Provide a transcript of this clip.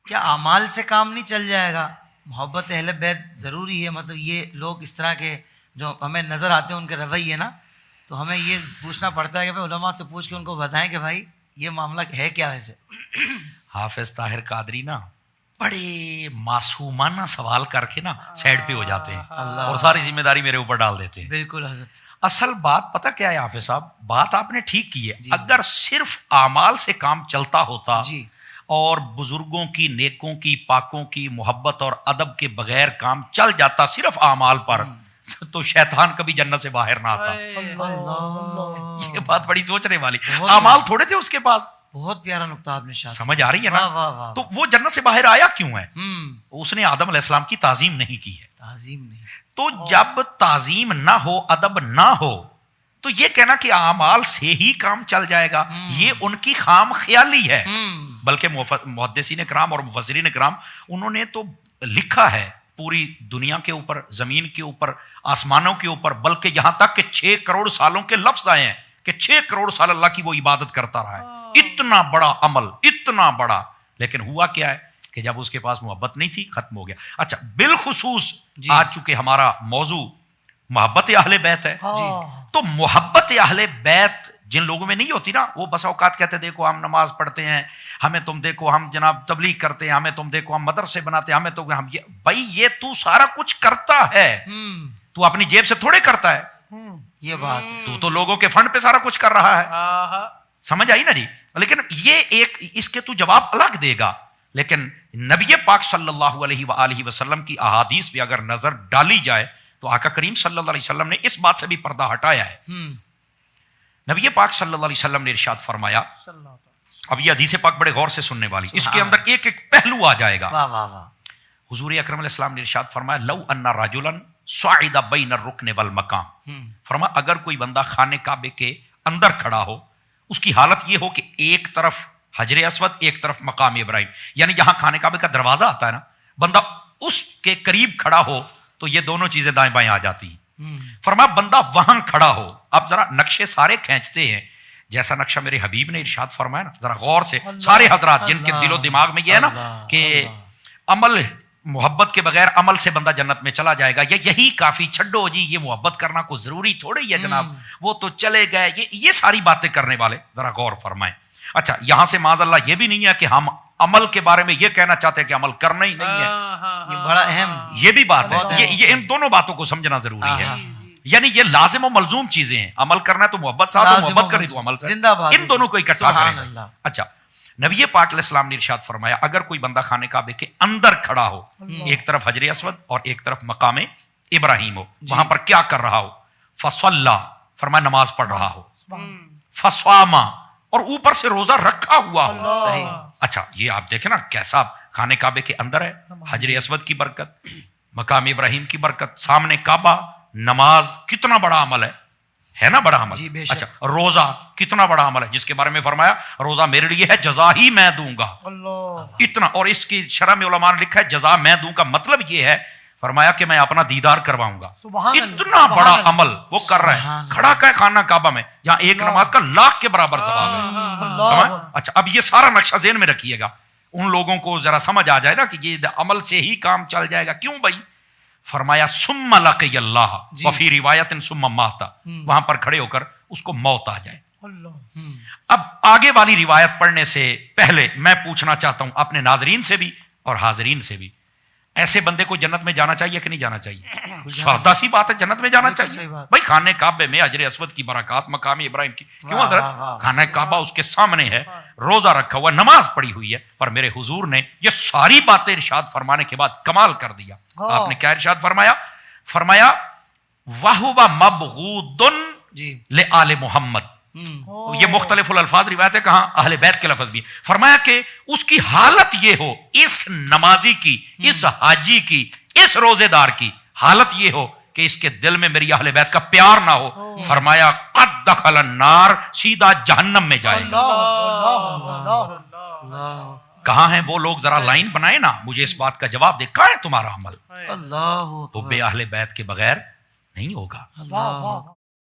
کیا اعمال سے کام نہیں چل جائے گا؟ محبت اہل بیت ضروری ہے. مطلب یہ لوگ اس طرح کے جو ہمیں نظر آتے ہیں ان کے رویے نا، تو ہمیں یہ پوچھنا پڑتا ہے کہ بھائی علماء سے پوچھ کے ان کو بتائیں کہ بھائی یہ معاملہ ہے کیا ویسے. حافظ طاہر قادری نا بڑے معصومانہ سوال کر کے نا سائڈ پہ ہو جاتے ہیں اور ساری ذمہ داری میرے اوپر ڈال دیتے ہیں. بالکل حضرت. اصل بات پتہ کیا ہے حافظ صاحب؟ بات آپ نے ٹھیک کی ہے. اگر صرف اعمال سے کام چلتا ہوتا اور بزرگوں کی، نیکوں کی، پاکوں کی محبت اور ادب کے بغیر کام چل جاتا صرف اعمال پر، تو شیطان کبھی جنت سے باہر نہ آتا. یہ بات بڑی سوچنے والی. اعمال تھوڑے تھے اس کے پاس. بہت پیارا نقطہ آپ نے شاہ. سمجھ آ رہی ہے نا؟ تو وہ جنت سے باہر آیا کیوں ہے؟ اس نے آدم علیہ السلام کی تعظیم نہیں کی ہے. تعظیم نہیں. تو جب تعظیم نہ ہو، ادب نہ ہو، تو یہ کہنا کہ اعمال سے ہی کام چل جائے گا، یہ ان کی خام خیالی ہے. بلکہ محدثین کرام اور مفسرین کرام انہوں نے تو لکھا ہے پوری دنیا کے اوپر، زمین کے اوپر، آسمانوں کے اوپر، بلکہ یہاں تک کہ 6 کروڑ سالوں کے لفظ آئے ہیں کہ 6 کروڑ سال اللہ کی وہ عبادت کرتا رہا ہے. اتنا بڑا عمل، اتنا بڑا. لیکن ہوا کیا ہے کہ جب اس کے پاس محبت نہیں تھی، ختم ہو گیا. اچھا، بالخصوص آج چونکہ ہمارا موضوع محبت اہل بیت ہے، تو محبت اہل بیت جن لوگوں میں نہیں ہوتی نا، وہ بس اوقات کہتے دیکھو ہم نماز پڑھتے ہیں، ہمیں تم دیکھو ہم جناب تبلیغ کرتے ہیں، ہمیں تم دیکھو ہم مدرسے بناتے ہیں، ہمیں تو ہم یہ. بھائی یہ تو سارا کچھ کرتا ہے، تو اپنی جیب سے تھوڑے کرتا ہے. یہ بات تو لوگوں کے فنڈ پہ سارا کچھ کر رہا ہے. سمجھ آئی نا جی؟ لیکن یہ ایک اس کے تو جواب الگ دے گا. لیکن نبی پاک صلی اللہ علیہ وآلہ وسلم کی احادیث پہ اگر نظر ڈالی جائے تو آقا کریم صلی اللہ علیہ وسلم نے اس بات سے بھی پردہ ہٹایا ہے. نبی پاک صلی اللہ علیہ وسلم نے ارشاد فرمایا، اب یہ حدیث پاک بڑے غور سے سننے والی، اس کے اندر ایک ایک پہلو آ جائے گا. حضور اکرم علیہ السلام نے ارشاد فرمایا، لو ان رجلا صعد بین الرکن والمقام، فرمایا اگر کوئی بندہ خانہ کعبے کے اندر کھڑا ہو، اس کی حالت یہ ہو کہ ایک طرف حجر اسود، ایک طرف مقام ابراہیم، یعنی جہاں خانہ کعبے کا دروازہ آتا ہے نا، بندہ اس کے قریب کھڑا ہو تو یہ دونوں چیزیں دائیں بائیں آ جاتی ہیں. فرمایا بندہ وہاں کھڑا ہو. اب ذرا نقشے سارے کھینچتے ہیں، جیسا نقشہ میرے حبیب نے ارشاد فرمایا نا، ذرا غور سے سارے حضرات جن کے دل و دماغ میں یہ ہے نا کہ عمل، محبت کے بغیر عمل سے بندہ جنت میں چلا جائے گا، یہی کافی، چھڈو جی یہ محبت کرنا کوئی ضروری تھوڑی ہے جناب، وہ تو چلے گئے، یہ ساری باتیں کرنے والے ذرا غور فرمائیں. اچھا، یہاں سے معاذ اللہ یہ بھی نہیں ہے کہ ہم عمل کے بارے میں یہ کہنا چاہتے ہیں کہ عمل کرنا ہی نہیں ہے. یہ بڑا اہم، یہ بھی بات ہے، یہ ان دونوں باتوں کو سمجھنا ضروری ہے. یعنی یہ لازم و ملزوم چیزیں ہیں. عمل کرنا ہے تو محبت ساتھ، محبت کرنی تو عمل سے، ان دونوں کو اکٹھا کریں. اچھا، نبی پاک علیہ السلام نے ارشاد فرمایا اگر کوئی بندہ خانہ کعبے کے اندر کھڑا ہو، ایک طرف حجر اسود اور ایک طرف مقام ابراہیم ہو، وہاں پر کیا کر رہا ہو؟ فصلی، فرمایا نماز پڑھ رہا ہو. فصام، اور اوپر سے روزہ رکھا ہوا ہو. صحیح. اچھا، یہ آپ دیکھیں نا کیسا خانہ کعبے کے اندر ہے، حجر اسود کی برکت، مقام ابراہیم کی برکت، سامنے کعبہ، نماز کتنا بڑا عمل ہے نا، بڑا عمل. اچھا، روزہ کتنا بڑا عمل ہے، جس کے بارے میں فرمایا روزہ میرے لیے ہے، جزا ہی میں دوں گا. اتنا، اور اس کی شرح میں علماء نے لکھا ہے جزا میں دوں گا مطلب یہ ہے، فرمایا کہ میں اپنا دیدار کرواؤں گا. اتنا بڑا عمل وہ کر رہا ہے، کھڑا کا خانہ کعبہ میں، جہاں ایک نماز کا 1,00,000 کے برابر ثواب ہے. سمجھ؟ اچھا، اب یہ سارا نقشہ ذہن میں رکھیے گا، ان لوگوں کو ذرا سمجھ آ جائے نا کہ یہ عمل سے ہی کام چل جائے گا. کیوں بھائی؟ فرمایا ثم لقی اللہ، وفی روایت ثم مات، وہاں پر کھڑے ہو کر اس کو موت آ جائے. اب آگے والی روایت پڑھنے سے پہلے میں پوچھنا چاہتا ہوں اپنے ناظرین سے بھی اور حاضرین سے بھی، ایسے بندے کو جنت میں جانا چاہیے کہ نہیں جانا چاہیے؟ سادہ سی بات ہے، جنت میں جانا چاہیے. بھائی خانہ کعبے میں حجر اسود کی برکات، مقام ابراہیم کی، کیوں حضرت؟ خانہ کعبہ اس کے سامنے ہے، روزہ رکھا ہوا، نماز پڑھی ہوئی ہے. پر میرے حضور نے یہ ساری باتیں ارشاد فرمانے کے بعد کمال کر دیا. آپ نے کیا ارشاد فرمایا؟ فرمایا وَهُوَ مَبْغُوضٌ لِآلِ محمد. یہ مختلف الفاظ روایت ہے، کہاں اہل بیت کے لفظ بھی. فرمایا کہ اس کی حالت یہ ہو، اس نمازی کی، اس حاجی کی، اس روزے دار کی حالت یہ ہو کہ اس کے دل میں میری اہل بیت کا پیار نہ ہو. فرمایا قد دخل النار، سیدھا جہنم میں جائے گا. کہاں ہیں وہ لوگ؟ ذرا لائن بنائے نا، مجھے اس بات کا جواب دے. کہاں ہے تمہارا عمل؟ اللہ، تو بے اہل بیت کے بغیر نہیں ہوگا.